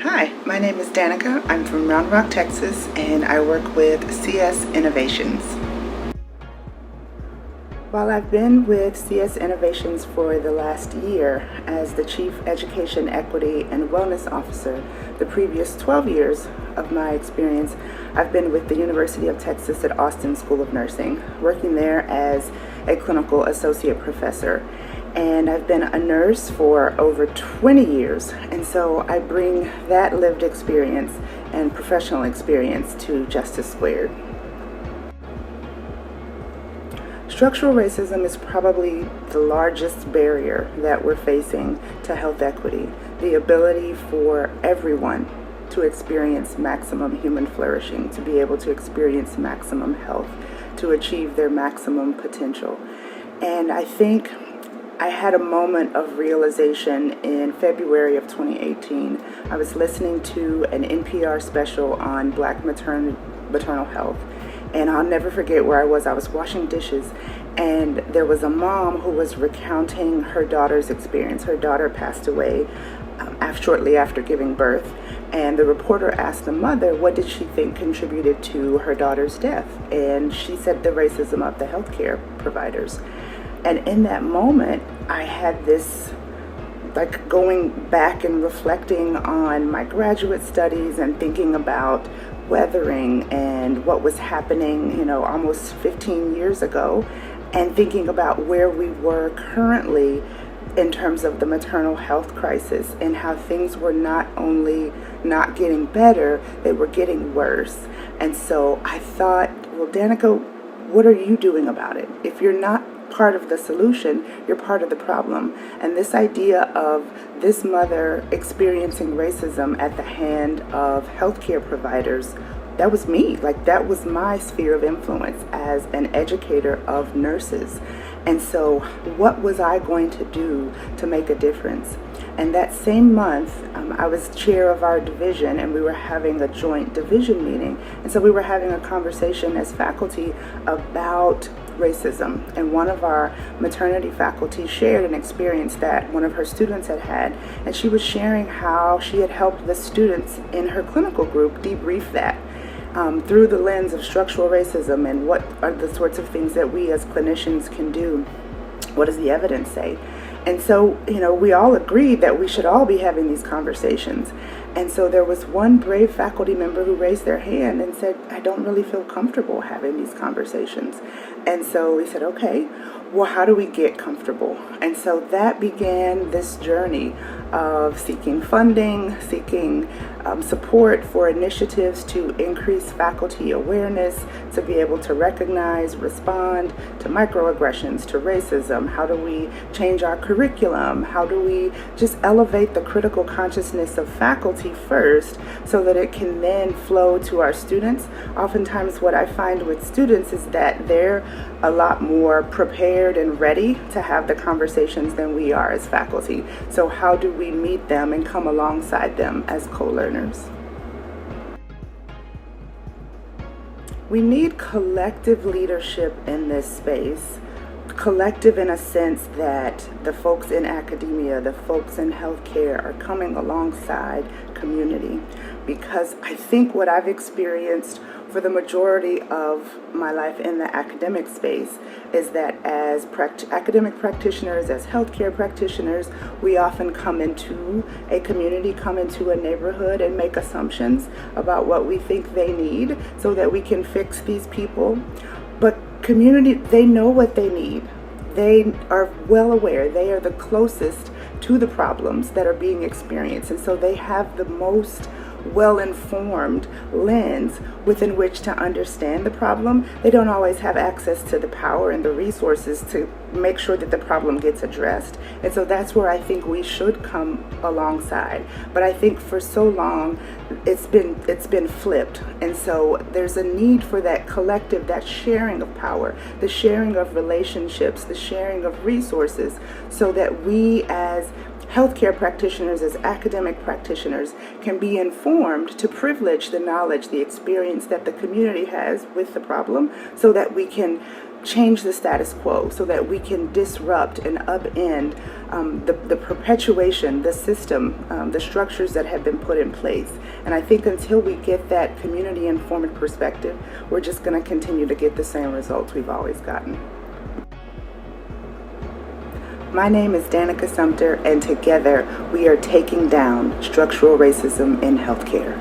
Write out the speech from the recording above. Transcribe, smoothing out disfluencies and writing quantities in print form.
Hi, my name is Danica. I'm from Round Rock, Texas, and I work with CS Innovations. While I've been with CS Innovations for the last year as the Chief Education Equity and Wellness Officer, the previous 12 years of my experience, I've been with the University of Texas at Austin School of Nursing, working there as a clinical associate professor. And I've been a nurse for over 20 years, and so I bring that lived experience and professional experience to Justice Squared. Structural racism is probably the largest barrier that we're facing to health equity, the ability for everyone to experience maximum human flourishing, to be able to experience maximum health, to achieve their maximum potential. And I think I had a moment of realization in February of 2018. I was listening to an NPR special on Black maternal health, and I'll never forget where I was. I was washing dishes, and there was a mom who was recounting her daughter's experience. Her daughter passed away shortly after giving birth, and the reporter asked the mother what did she think contributed to her daughter's death, and she said the racism of the healthcare providers. And in that moment, I had this, like, going back and reflecting on my graduate studies and thinking about weathering and what was happening, almost 15 years ago, and thinking about where we were currently in terms of the maternal health crisis and how things were not only not getting better, they were getting worse. And so I thought, well, Danica, what are you doing about it? If you're not part of the solution, you're part of the problem. And this idea of this mother experiencing racism at the hand of healthcare providers, that was me. Like, that was my sphere of influence as an educator of nurses. And so what was I going to do to make a difference? And that same month, I was chair of our division, and we were having a joint division meeting. And so we were having a conversation as faculty about racism. And one of our maternity faculty shared an experience that one of her students had had. And she was sharing how she had helped the students in her clinical group debrief that through the lens of structural racism and what are the sorts of things that we as clinicians can do. What does the evidence say? And so, we all agreed that we should all be having these conversations. And so there was one brave faculty member who raised their hand and said, I don't really feel comfortable having these conversations. And so we said, okay, well, how do we get comfortable? And so that began this journey of seeking funding, seeking support for initiatives to increase faculty awareness, to be able to recognize, respond to microaggressions, to racism. How do we change our curriculum? How do we just elevate the critical consciousness of faculty first so that it can then flow to our students? Oftentimes what I find with students is that they're a lot more prepared and ready to have the conversations than we are as faculty. So how do we meet them and come alongside them as co-learners? We need collective leadership in this space. Collective in a sense that the folks in academia, the folks in healthcare are coming alongside community. Because I think what I've experienced for the majority of my life in the academic space is that as academic practitioners, as healthcare practitioners, we often come into a community, come into a neighborhood and make assumptions about what we think they need so that we can fix these people. But community, they know what they need. They are well aware. They are the closest to the problems that are being experienced. And so they have the most well-informed lens within which to understand the problem. They don't always have access to the power and the resources to make sure that the problem gets addressed. And so that's where I think we should come alongside. But I think for so long it's been flipped. And so there's a need for that collective, that sharing of power, the sharing of relationships, the sharing of resources, so that we as healthcare practitioners, as academic practitioners, can be informed to privilege the knowledge, the experience that the community has with the problem, so that we can change the status quo so that we can disrupt and upend the perpetuation, the system, the structures that have been put in place. And I think until we get that community informed perspective, we're just going to continue to get the same results we've always gotten. My name is Danica Sumter, and together we are taking down structural racism in healthcare.